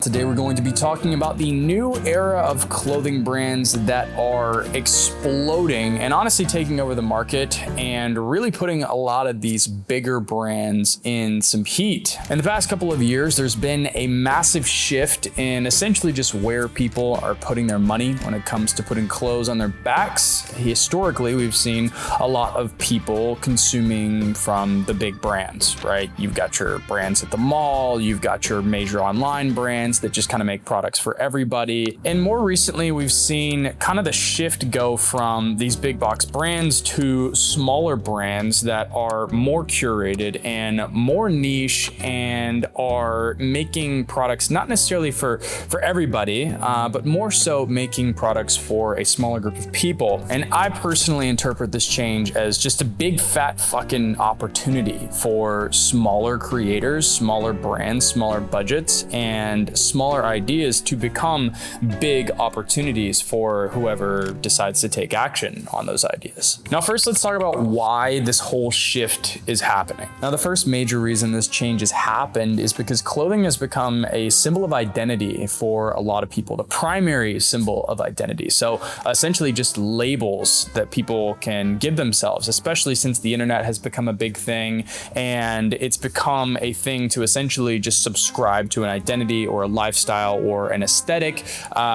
Today we're going to be talking about the new era of clothing brands that are exploding and honestly taking over the market and really putting a lot of these bigger brands in some heat. In the past couple of years, there's been a massive shift in essentially just where people are putting their money when it comes to putting clothes on their backs. Historically, we've seen a lot of people consuming from the big brands, right? You've got your brands at the mall, you've got your major online brands that just kind of make products for everybody. And more recently, we've seen kind of the shift go from these big box brands to smaller brands that are more curated and more niche and are making products not necessarily for everybody, but more so making products for a smaller group of people. And I personally interpret this change as just a big fat fucking opportunity for smaller creators, smaller brands, smaller budgets, and smaller ideas to become big opportunities for whoever decides to take action on those ideas. Now, first, let's talk about why this whole shift is happening. Now, the first major reason this change has happened is because clothing has become a symbol of identity for a lot of people, the primary symbol of identity. So essentially just labels that people can give themselves, especially since the internet has become a big thing and it's become a thing to essentially just subscribe to an identity or a lifestyle or an aesthetic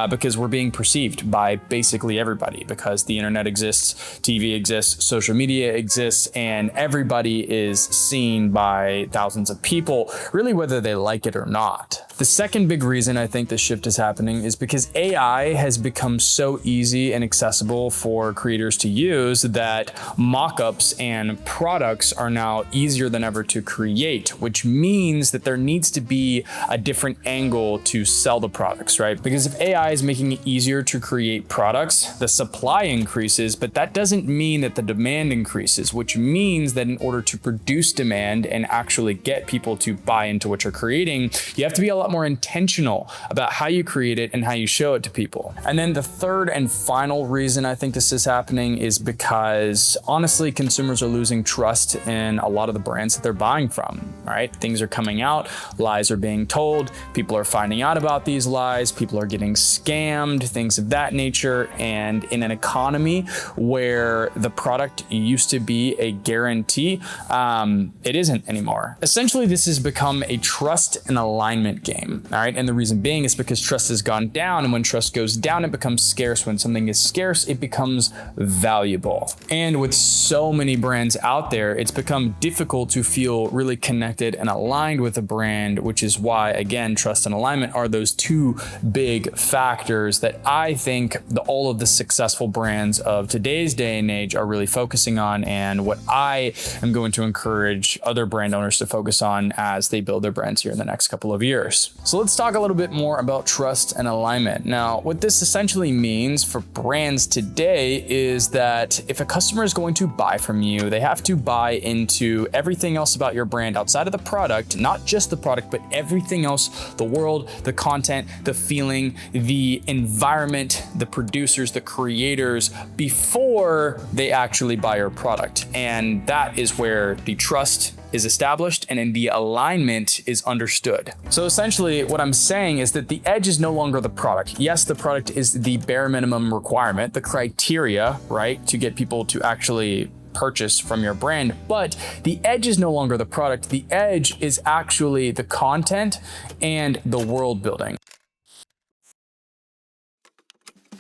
because we're being perceived by basically everybody because the internet exists, TV exists, social media exists, and everybody is seen by thousands of people, really whether they like it or not. The second big reason I think this shift is happening is because AI has become so easy and accessible for creators to use that mock-ups and products are now easier than ever to create, which means that there needs to be a different angle to sell the products, right? Because if AI is making it easier to create products, the supply increases, but that doesn't mean that the demand increases, which means that in order to produce demand and actually get people to buy into what you're creating, you have to be a lot more intentional about how you create it and how you show it to people. And then the third and final reason I think this is happening is because honestly, consumers are losing trust in a lot of the brands that they're buying from, right? Things are coming out, lies are being told, people are finding out about these lies, people are getting scammed, things of that nature. And in an economy where the product used to be a guarantee, it isn't anymore. Essentially, this has become a trust and alignment game, all right? And the reason being is because trust has gone down, and when trust goes down, it becomes scarce. When something is scarce, it becomes valuable. And with so many brands out there, it's become difficult to feel really connected and aligned with a brand, which is why, again, trust and alignment are those two big factors that I think all of the successful brands of today's day and age are really focusing on, and what I am going to encourage other brand owners to focus on as they build their brands here in the next couple of years. So let's talk a little bit more about trust and alignment. Now, what this essentially means for brands today is that if a customer is going to buy from you, they have to buy into everything else about your brand outside of the product, not just the product, but everything else, the world, the content, the feeling, the environment, the producers, the creators, before they actually buy your product. And that is where the trust is established and in the alignment is understood. So essentially what I'm saying is that the edge is no longer the product. Yes, the product is the bare minimum requirement, the criteria, right, to get people to actually purchase from your brand, but the edge is no longer the product. The edge is actually the content and the world building.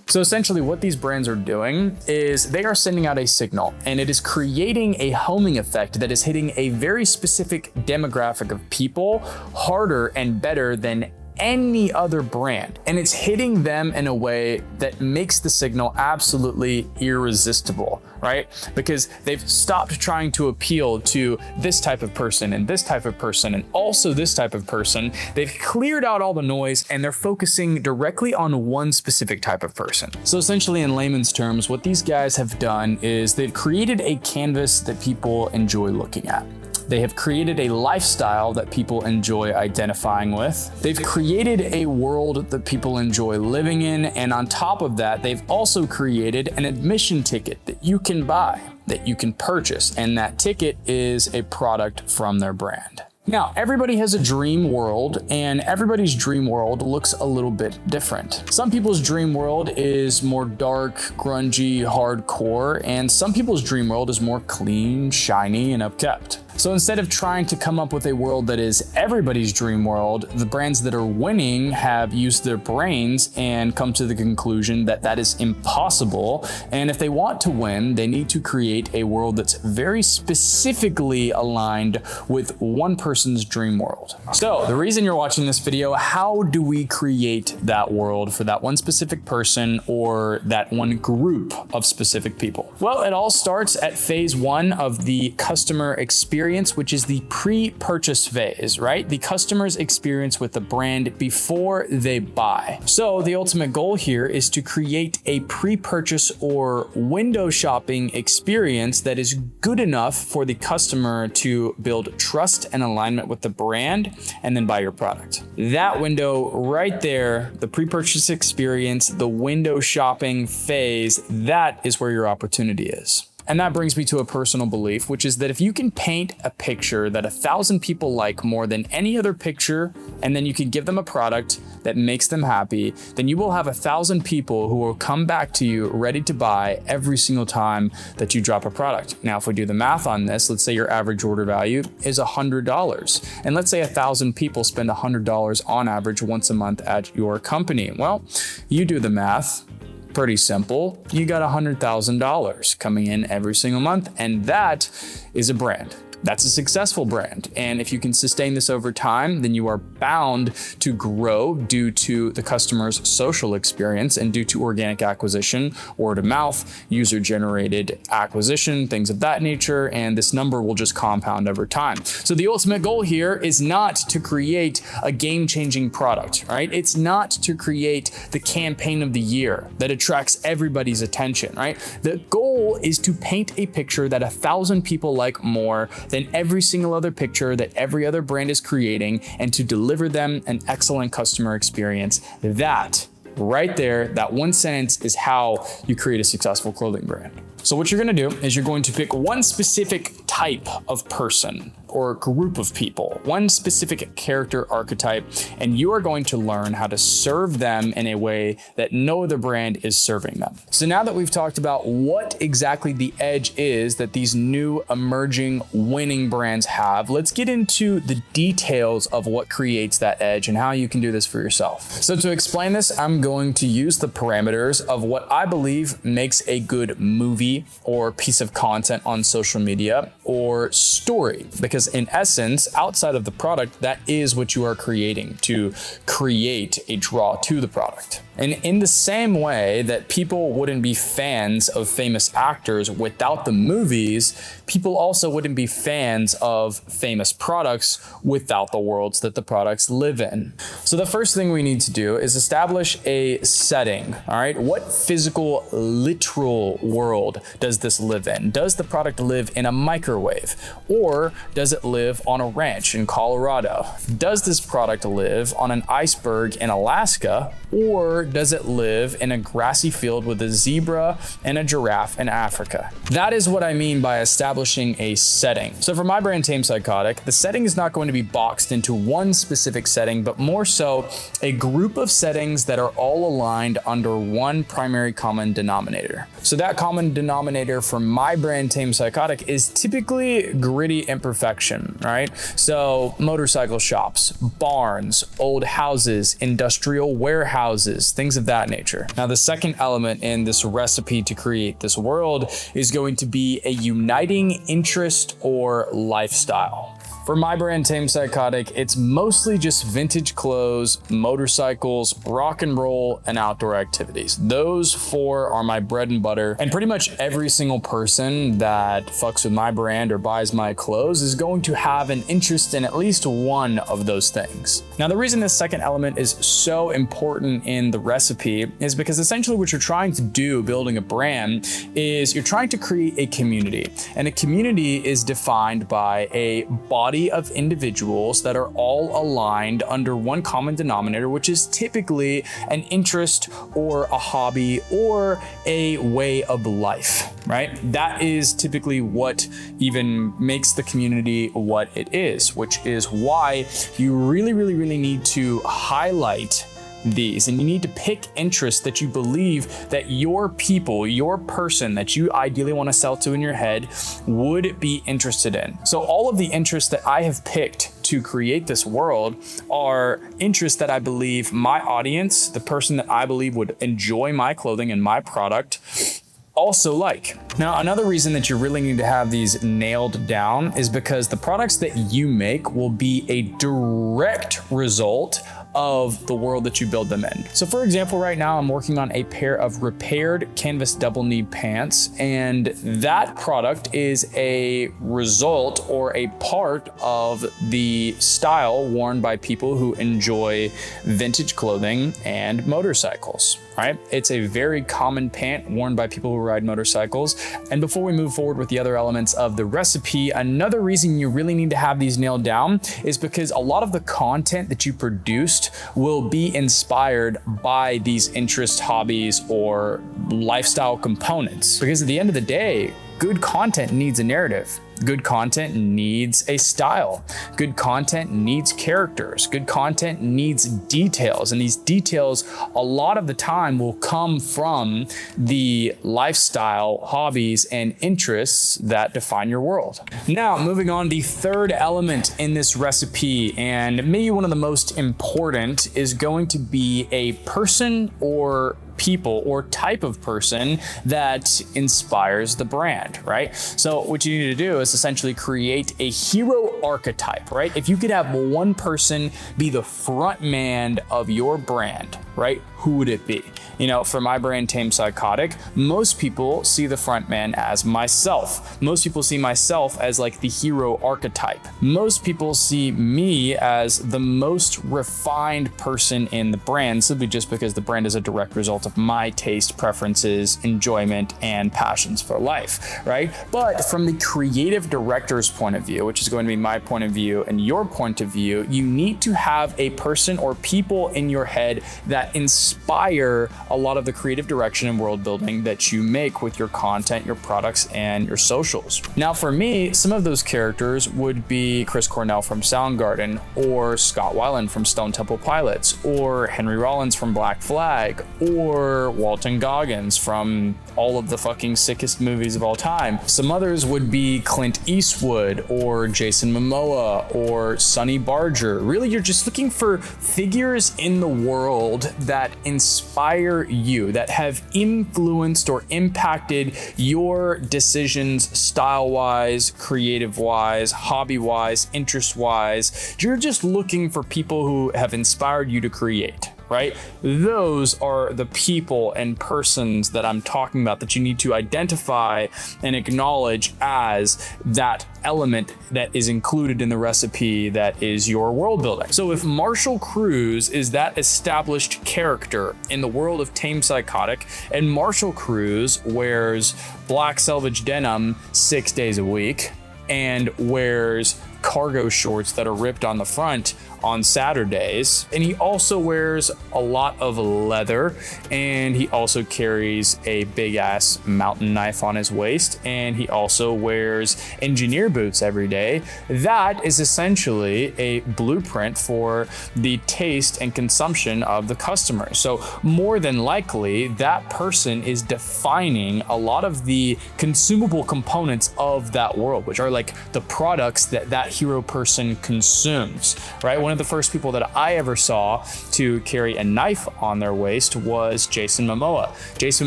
So essentially what these brands are doing is they are sending out a signal, and it is creating a homing effect that is hitting a very specific demographic of people harder and better than any other brand. And it's hitting them in a way that makes the signal absolutely irresistible, right? Because they've stopped trying to appeal to this type of person and this type of person and also this type of person. They've cleared out all the noise and they're focusing directly on one specific type of person. So essentially, in layman's terms, what these guys have done is they've created a canvas that people enjoy looking at. They have created a lifestyle that people enjoy identifying with. They've created a world that people enjoy living in. And on top of that, they've also created an admission ticket that you can buy, that you can purchase. And that ticket is a product from their brand. Now, everybody has a dream world, and everybody's dream world looks a little bit different. Some people's dream world is more dark, grungy, hardcore, and some people's dream world is more clean, shiny, and upkept. So instead of trying to come up with a world that is everybody's dream world, the brands that are winning have used their brains and come to the conclusion that that is impossible. And if they want to win, they need to create a world that's very specifically aligned with one person's dream world. So the reason you're watching this video, how do we create that world for that one specific person or that one group of specific people? Well, it all starts at phase one of the customer experience, which is the pre-purchase phase, right? The customer's experience with the brand before they buy. So the ultimate goal here is to create a pre-purchase or window shopping experience that is good enough for the customer to build trust and alignment with the brand and then buy your product. That window right there, the pre-purchase experience, the window shopping phase, that is where your opportunity is. And that brings me to a personal belief, which is that if you can paint a picture that 1,000 people like more than any other picture, and then you can give them a product that makes them happy, then you will have 1,000 people who will come back to you ready to buy every single time that you drop a product. Now, if we do the math on this, let's say your average order value is $100. And let's say 1,000 people spend $100 on average once a month at your company. Well, you do the math. Pretty simple. You got $100,000 coming in every single month, and that is a brand. That's a successful brand. And if you can sustain this over time, then you are bound to grow due to the customer's social experience and due to organic acquisition, word of mouth, user-generated acquisition, things of that nature, and this number will just compound over time. So the ultimate goal here is not to create a game-changing product, right? It's not to create the campaign of the year that attracts everybody's attention, right? The goal is to paint a picture that 1,000 people like more than every single other picture that every other brand is creating, and to deliver them an excellent customer experience. That right there, that one sentence is how you create a successful clothing brand. So what you're gonna do is you're going to pick one specific type of person or group of people, one specific character archetype, and you are going to learn how to serve them in a way that no other brand is serving them. So now that we've talked about what exactly the edge is that these new emerging winning brands have, let's get into the details of what creates that edge and how you can do this for yourself. So to explain this, I'm going to use the parameters of what I believe makes a good movie or piece of content on social media or story, because in essence, outside of the product, that is what you are creating, to create a draw to the product. And in the same way that people wouldn't be fans of famous actors without the movies, people also wouldn't be fans of famous products without the worlds that the products live in. So the first thing we need to do is establish a setting, all right? What physical, literal world does this live in? Does the product live in a microwave? Or does it live on a ranch in Colorado? Does this product live on an iceberg in Alaska? Or does it live in a grassy field with a zebra and a giraffe in Africa? That is what I mean by establishing a setting. So for my brand Tame Psychotic, the setting is not going to be boxed into one specific setting, but more so a group of settings that are all aligned under one primary common denominator. So that common denominator for my brand Tame Psychotic is typically gritty imperfection, right? So motorcycle shops, barns, old houses, industrial warehouses, things of that nature. Now, the second element in this recipe to create this world is going to be a uniting interest or lifestyle. For my brand Tame Psychotic, it's mostly just vintage clothes, motorcycles, rock and roll, and outdoor activities. Those four are my bread and butter, and pretty much every single person that fucks with my brand or buys my clothes is going to have an interest in at least one of those things. Now, the reason this second element is so important in the recipe is because essentially what you're trying to do building a brand is you're trying to create a community, and a community is defined by a body body of individuals that are all aligned under one common denominator, which is typically an interest or a hobby or a way of life, right? That is typically what even makes the community what it is, which is why you really need to highlight these, and you need to pick interests that you believe that your people, your person that you ideally want to sell to in your head would be interested in. So all of the interests that I have picked to create this world are interests that I believe my audience, the person that I believe would enjoy my clothing and my product, also like. Now, another reason that you really need to have these nailed down is because the products that you make will be a direct result of the world that you build them in. So for example, right now I'm working on a pair of repaired canvas double knee pants, and that product is a result or a part of the style worn by people who enjoy vintage clothing and motorcycles, right? It's a very common pant worn by people who ride motorcycles. And before we move forward with the other elements of the recipe, another reason you really need to have these nailed down is because a lot of the content that you produced will be inspired by these interest, hobbies, or lifestyle components. Because at the end of the day, good content needs a narrative. Good content needs a style. Good content needs characters. Good content needs details. And these details, a lot of the time, will come from the lifestyle, hobbies, and interests that define your world. Now, moving on, the third element in this recipe, and maybe one of the most important, is going to be a person or people or type of person that inspires the brand, right? So what you need to do is essentially create a hero archetype, right? If you could have one person be the front man of your brand, right? Who would it be? You know, for my brand, Tame Psychotic, most people see the front man as myself. Most people see myself as like the hero archetype. Most people see me as the most refined person in the brand, simply just because the brand is a direct result of my taste, preferences, enjoyment, and passions for life, right? But from the creative director's point of view, which is going to be my point of view and your point of view, you need to have a person or people in your head that inspire a lot of the creative direction and world building that you make with your content, your products, and your socials. Now, for me, some of those characters would be Chris Cornell from Soundgarden, or Scott Weiland from Stone Temple Pilots, or Henry Rollins from Black Flag, or Walton Goggins from all of the fucking sickest movies of all time. Some others would be Clint Eastwood, or Jason Momoa, or Sonny Barger. Really, you're just looking for figures in the world that inspire you, that have influenced or impacted your decisions style-wise, creative-wise, hobby-wise, interest-wise. You're just looking for people who have inspired you to create, right? Those are the people and persons that I'm talking about that you need to identify and acknowledge as that element that is included in the recipe that is your world building. So if Marshall Cruz is that established character in the world of Tame Psychotic, and Marshall Cruz wears black selvage denim 6 days a week and wears cargo shorts that are ripped on the front on Saturdays, and he also wears a lot of leather, and he also carries a big ass mountain knife on his waist, and he also wears engineer boots every day. That is essentially a blueprint for the taste and consumption of the customer. So more than likely, that person is defining a lot of the consumable components of that world, which are like the products that that hero person consumes, right? One of the first people that I ever saw to carry a knife on their waist was Jason Momoa. Jason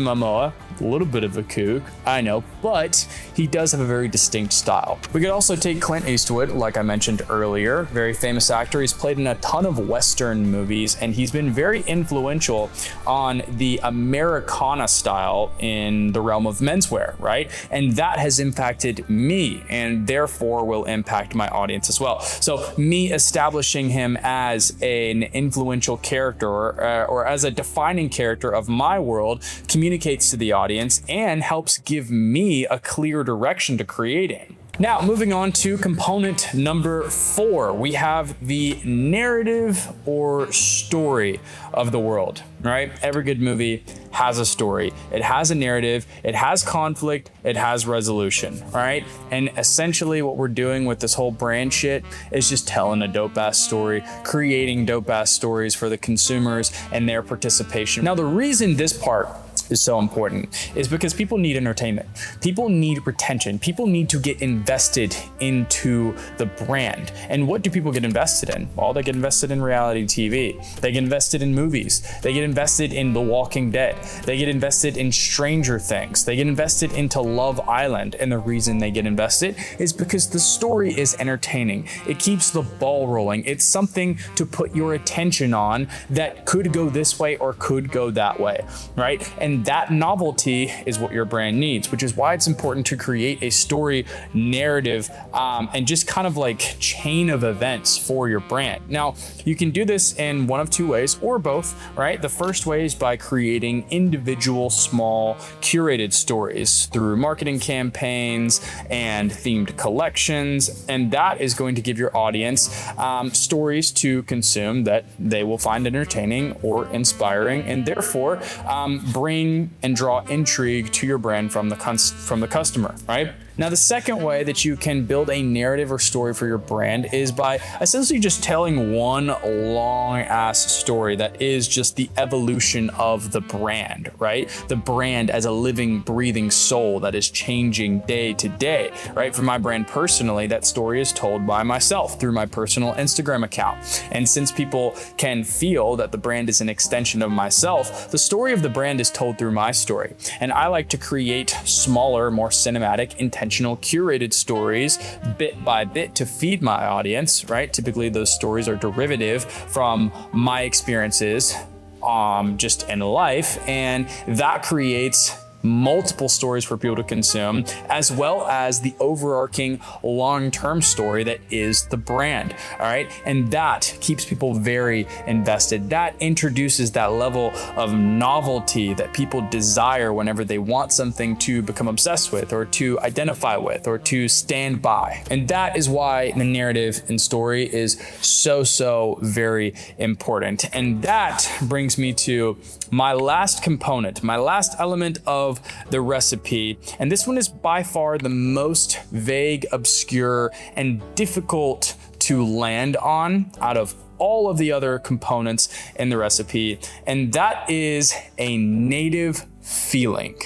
Momoa, a little bit of a kook, I know, but he does have a very distinct style. We could also take Clint Eastwood, like I mentioned earlier, very famous actor. He's played in a ton of Western movies, and he's been very influential on the Americana style in the realm of menswear, right? And that has impacted me, and therefore will impact my audience as well. So me establishing him as an influential character or as a defining character of my world communicates to the audience and helps give me a clear direction to creating. Now, moving on to component number 4, we have the narrative or story of the world, right? Every good movie has a story. It has a narrative, it has conflict, it has resolution, right? And essentially what we're doing with this whole brand shit is just telling a dope ass story, creating dope ass stories for the consumers and their participation. Now, the reason this part is so important is because people need entertainment. People need retention. People need to get invested into the brand. And what do people get invested in? Well, they get invested in reality TV. They get invested in movies. They get invested in The Walking Dead. They get invested in Stranger Things. They get invested into Love Island. And the reason they get invested is because the story is entertaining. It keeps the ball rolling. It's something to put your attention on that could go this way or could go that way, right? And that novelty is what your brand needs, which is why it's important to create a story narrative and just kind of like chain of events for your brand. Now, you can do this in one of two ways or both, right? The first way is by creating individual, small, curated stories through marketing campaigns and themed collections. And that is going to give your audience stories to consume that they will find entertaining or inspiring, and therefore bring and draw intrigue to your brand from the customer, right? Now, the second way that you can build a narrative or story for your brand is by essentially just telling one long ass story that is just the evolution of the brand, right? The brand as a living, breathing soul that is changing day to day, right? For my brand personally, that story is told by myself through my personal Instagram account. And since people can feel that the brand is an extension of myself, the story of the brand is told through my story. And I like to create smaller, more cinematic, intentional, curated stories bit by bit to feed my audience, right? Typically those stories are derivative from my experiences just in life, and that creates multiple stories for people to consume, as well as the overarching long-term story that is the brand. All right. And that keeps people very invested. That introduces that level of novelty that people desire whenever they want something to become obsessed with or to identify with or to stand by. And that is why the narrative and story is so very important. And that brings me to my last component, my last element of the recipe. And this one is by far the most vague, obscure, and difficult to land on out of all of the other components in the recipe. And that is a native feeling.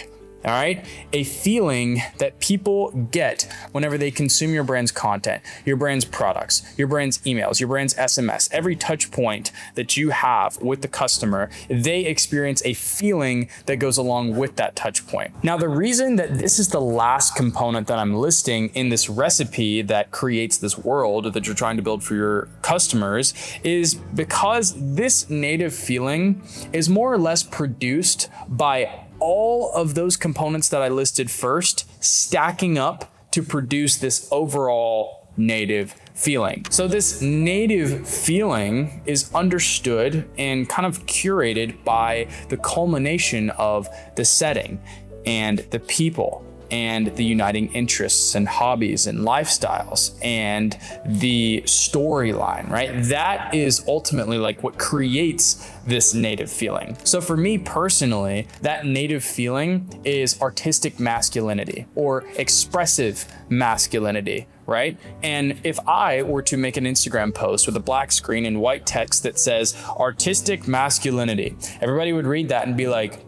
All right, a feeling that people get whenever they consume your brand's content, your brand's products, your brand's emails, your brand's SMS, every touch point that you have with the customer, they experience a feeling that goes along with that touch point. Now, the reason that this is the last component that I'm listing in this recipe that creates this world that you're trying to build for your customers is because this native feeling is more or less produced by all of those components that I listed first stacking up to produce this overall native feeling. So this native feeling is understood and kind of curated by the culmination of the setting and the people and the uniting interests and hobbies and lifestyles and the storyline, right? That is ultimately like what creates this native feeling. So for me personally, that native feeling is artistic masculinity or expressive masculinity, right? And if I were to make an Instagram post with a black screen and white text that says artistic masculinity, everybody would read that and be like,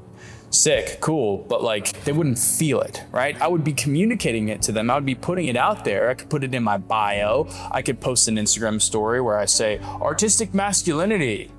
sick, cool, but like they wouldn't feel it, right? I would be communicating it to them. I would be putting it out there. I could put it in my bio. I could post an Instagram story where I say artistic masculinity.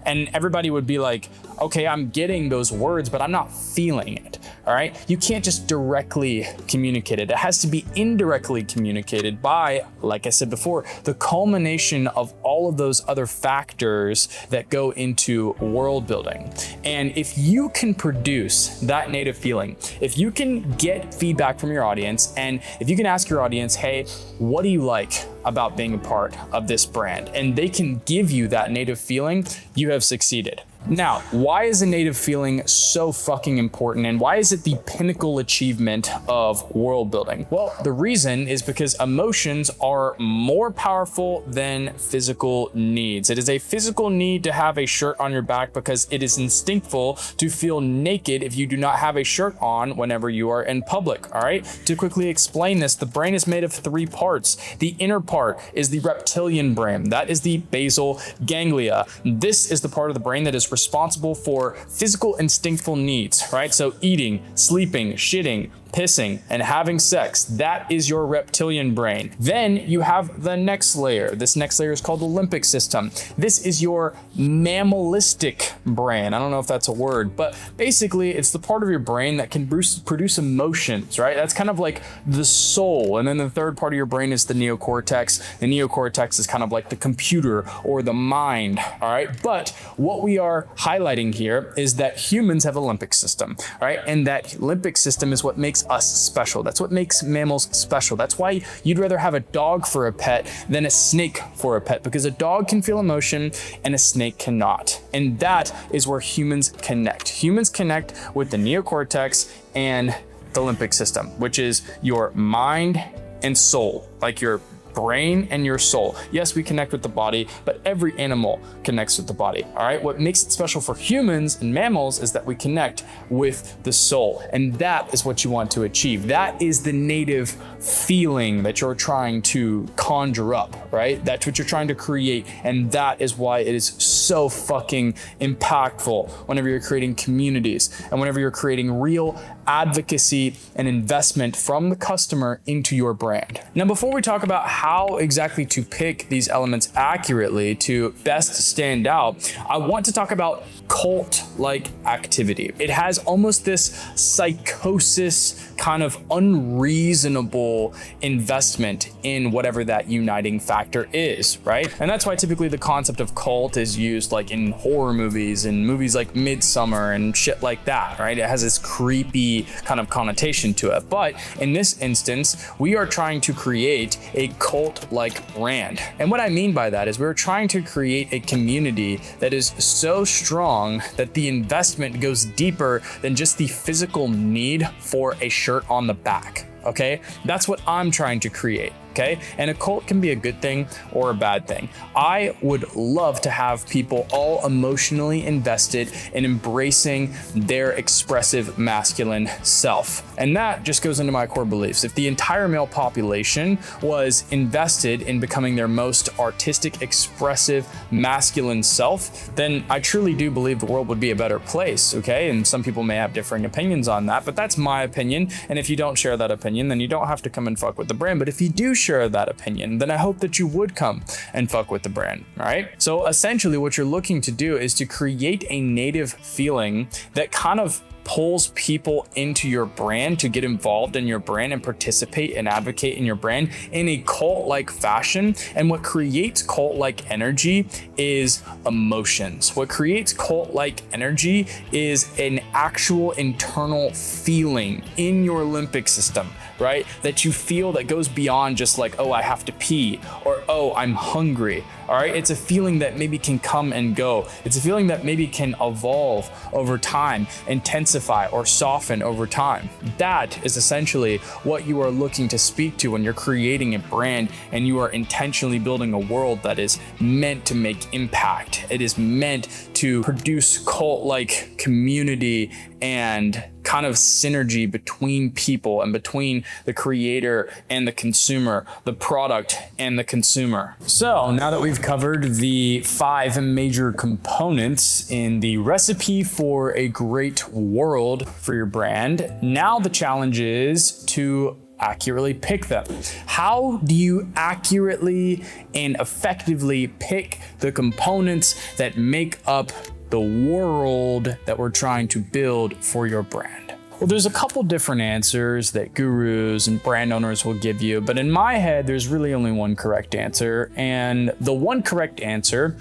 And everybody would be like, okay, I'm getting those words, but I'm not feeling it, all right? You can't just directly communicate it. It has to be indirectly communicated by, like I said before, the culmination of all of those other factors that go into world building. And if you can produce that native feeling, if you can get feedback from your audience, and if you can ask your audience, hey, what do you like about being a part of this brand? And they can give you that native feeling, you have succeeded. Now, why is a native feeling so fucking important, and why is it the pinnacle achievement of world building? Well, the reason is because emotions are more powerful than physical needs. It is a physical need to have a shirt on your back because it is instinctful to feel naked if you do not have a shirt on whenever you are in public, all right? To quickly explain this, the brain is made of 3 parts. The inner part is the reptilian brain. That is the basal ganglia. This is the part of the brain that is responsible for physical instinctful needs, right? So eating, sleeping, shitting, pissing, and having sex. That is your reptilian brain. Then you have the next layer. This next layer is called the limbic system. This is your mammalistic brain. I don't know if that's a word, but basically it's the part of your brain that can produce emotions, right? That's kind of like the soul. And then the third part of your brain is the neocortex. The neocortex is kind of like the computer or the mind, all right? But what we are highlighting here is that humans have a limbic system, right? And that limbic system is what makes us special. That's what makes mammals special. That's why you'd rather have a dog for a pet than a snake for a pet, because a dog can feel emotion and a snake cannot. And that is where humans connect. Humans connect with the neocortex and the limbic system, which is your mind and soul, like your brain and your soul. Yes, we connect with the body, but every animal connects with the body, all right? What makes it special for humans and mammals is that we connect with the soul, and that is what you want to achieve. That is the native feeling that you're trying to conjure up, right? That's what you're trying to create, and that is why it is so fucking impactful whenever you're creating communities and whenever you're creating real advocacy and investment from the customer into your brand. Now, before we talk about how exactly to pick these elements accurately to best stand out, I want to talk about cult-like activity. It has almost this psychosis, kind of unreasonable investment in whatever that uniting factor is, right? And that's why typically the concept of cult is used like in horror movies and movies like Midsummer and shit like that, right? It has this creepy kind of connotation to it. But in this instance, we are trying to create a cult-like brand. And what I mean by that is we're trying to create a community that is so strong that the investment goes deeper than just the physical need for a shirt on the back. Okay, that's what I'm trying to create. Okay, and a cult can be a good thing or a bad thing. I would love to have people all emotionally invested in embracing their expressive masculine self. And that just goes into my core beliefs. If the entire male population was invested in becoming their most artistic, expressive, masculine self, then I truly do believe the world would be a better place. Okay, and some people may have differing opinions on that, but that's my opinion. And if you don't share that opinion, then you don't have to come and fuck with the brand. But if you do share that opinion, then I hope that you would come and fuck with the brand, all right? So essentially what you're looking to do is to create a native feeling that kind of pulls people into your brand to get involved in your brand and participate and advocate in your brand in a cult-like fashion. And what creates cult-like energy is emotions. What creates cult-like energy is an actual internal feeling in your limbic system, right? That you feel that goes beyond just like, oh, I have to pee, or oh, I'm hungry. All right, it's a feeling that maybe can come and go. It's a feeling that maybe can evolve over time, intensify or soften over time. That is essentially what you are looking to speak to when you're creating a brand and you are intentionally building a world that is meant to make impact. It is meant to produce cult-like community and kind of synergy between people and between the creator and the consumer, the product and the consumer. So now that we've covered the 5 major components in the recipe for a great world for your brand, now the challenge is to accurately pick them. How do you accurately and effectively pick the components that make up the world that we're trying to build for your brand? Well, there's a couple different answers that gurus and brand owners will give you, but in my head, there's really only one correct answer. And the one correct answer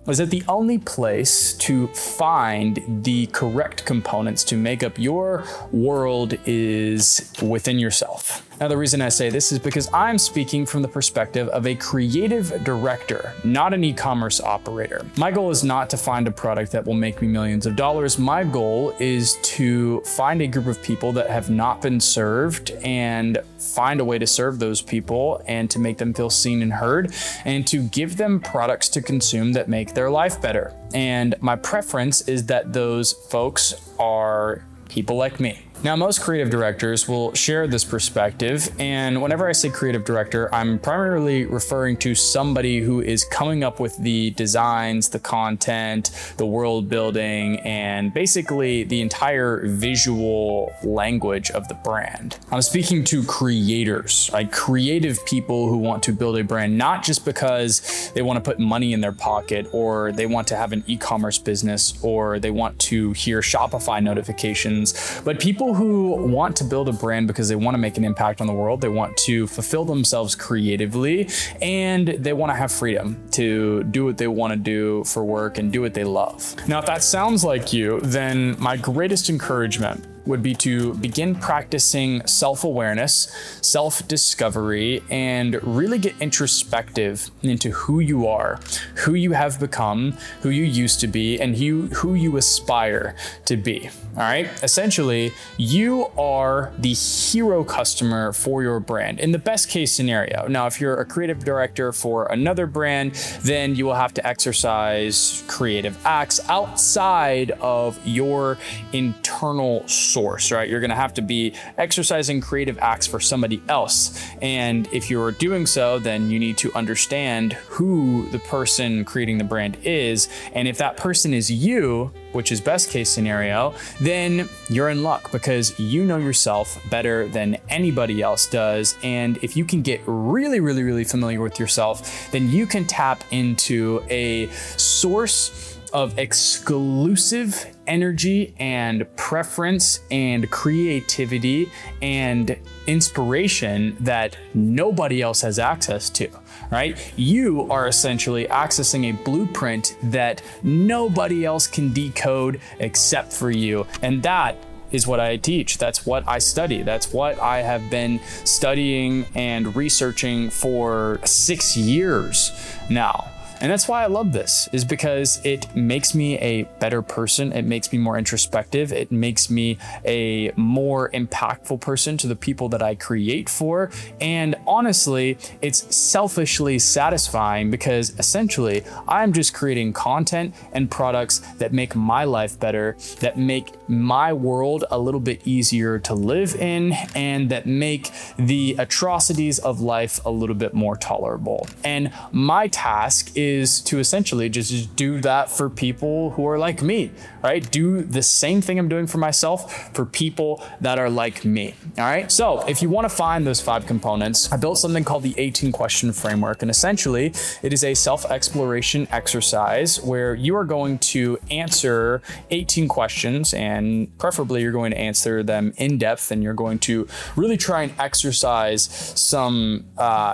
is that the only place to find the correct components to make up your world is within yourself. Now, the reason I say this is because I'm speaking from the perspective of a creative director, not an e-commerce operator. My goal is not to find a product that will make me millions of dollars. My goal is to find a group of people that have not been served and find a way to serve those people and to make them feel seen and heard, and to give them products to consume that make their life better. And my preference is that those folks are people like me. Now, most creative directors will share this perspective, and whenever I say creative director, I'm primarily referring to somebody who is coming up with the designs, the content, the world building, and basically the entire visual language of the brand. I'm speaking to creators, like creative people who want to build a brand, not just because they want to put money in their pocket, or they want to have an e-commerce business, or they want to hear Shopify notifications, but people who want to build a brand because they want to make an impact on the world. They want to fulfill themselves creatively, and they want to have freedom to do what they want to do for work and do what they love. Now, if that sounds like you, then my greatest encouragement would be to begin practicing self-awareness, self-discovery, and really get introspective into who you are, who you have become, who you used to be, and who you aspire to be. All right. Essentially, you are the hero customer for your brand in the best case scenario. Now, if you're a creative director for another brand, then you will have to exercise creative acts outside of your internal source, right? You're going to have to be exercising creative acts for somebody else. And if you're doing so, then you need to understand who the person creating the brand is. And if that person is you, which is best case scenario, then you're in luck because you know yourself better than anybody else does. And if you can get really familiar with yourself, then you can tap into a source of exclusive energy and preference and creativity and inspiration that nobody else has access to, right? You are essentially accessing a blueprint that nobody else can decode except for you. And that is what I teach. That's what I study. That's what I have been studying and researching for 6 years now. And that's why I love this, is because it makes me a better person. It makes me more introspective. It makes me a more impactful person to the people that I create for. And honestly, it's selfishly satisfying because essentially I'm just creating content and products that make my life better, that make my world a little bit easier to live in, and that make the atrocities of life a little bit more tolerable. And my task is to essentially just do that for people who are like me, right? Do the same thing I'm doing for myself for people that are like me. All right. So if you want to find those 5 components, I built something called the 18 question framework. And essentially it is a self-exploration exercise where you are going to answer 18 questions, and preferably you're going to answer them in depth, and you're going to really try and exercise some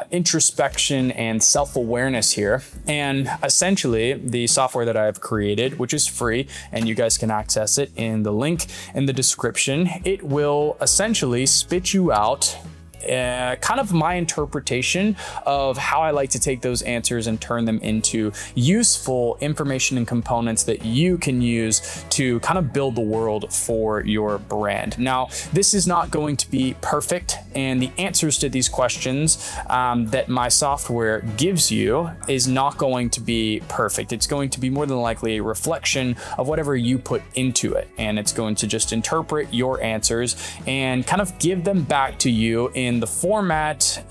introspection and self-awareness here. And essentially the software that I've created, which is free, and you guys can access it in the link in the description, it will essentially spit you out kind of my interpretation of how I like to take those answers and turn them into useful information and components that you can use to kind of build the world for your brand. Now, this is not going to be perfect, and the answers to these questions that my software gives you is not going to be perfect. It's going to be more than likely a reflection of whatever you put into it, and it's going to just interpret your answers and kind of give them back to you in the format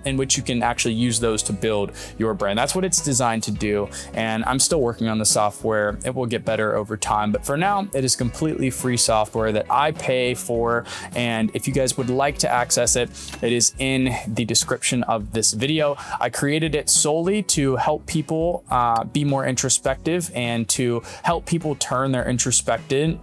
in which you can actually use those to build your brand. That's what it's designed to do. And I'm still working on the software. It will get better over time. But for now, it is completely free software that I pay for. And if you guys would like to access it, it is in the description of this video. I created it solely to help people be more introspective and to help people turn their introspection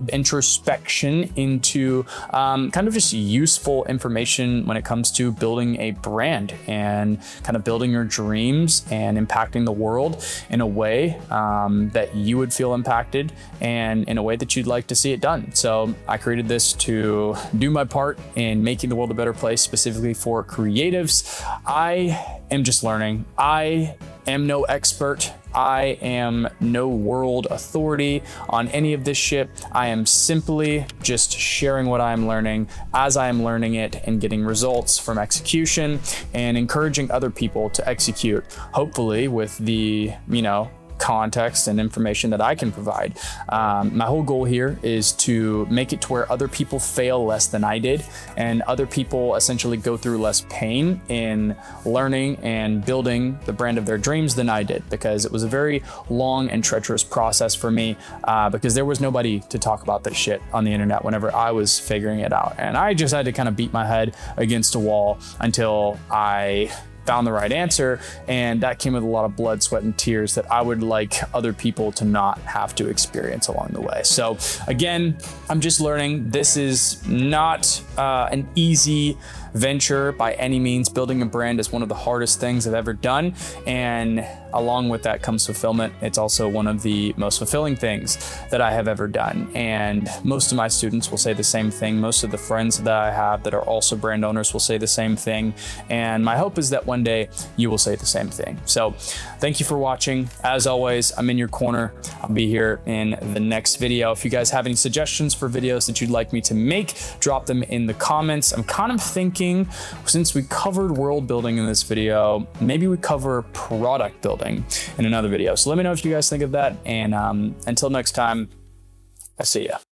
into kind of just useful information when it comes to building a brand and kind of building your dreams and impacting the world in a way that you would feel impacted and in a way that you'd like to see it done. So I created this to do my part in making the world a better place place specifically for creatives. I am just learning. I am no expert. I am no world authority on any of this shit. I am simply just sharing what I'm learning as I am learning it and getting results from execution and encouraging other people to execute, hopefully with the, context and information that I can provide. My whole goal here is to make it to where other people fail less than I did, and other people essentially go through less pain in learning and building the brand of their dreams than I did, because it was a very long and treacherous process for me, because there was nobody to talk about this shit on the internet whenever I was figuring it out. And I just had to kind of beat my head against a wall until I found the right answer, and that came with a lot of blood, sweat, and tears that I would like other people to not have to experience along the way. So again, I'm just learning. This is not an easy venture by any means. Building a brand is one of the hardest things I've ever done, and along with that comes fulfillment. It's also one of the most fulfilling things that I have ever done, and most of my students will say the same thing. Most of the friends that I have that are also brand owners will say the same thing, and my hope is that one day you will say the same thing. So thank you for watching. As always, I'm in your corner. I'll be here in the next video. If you guys have any suggestions for videos that you'd like me to make, drop them in the comments. I'm kind of thinking, since we covered world building in this video, maybe we cover product building in another video. So let me know if you guys think of that. And until next time, I see ya.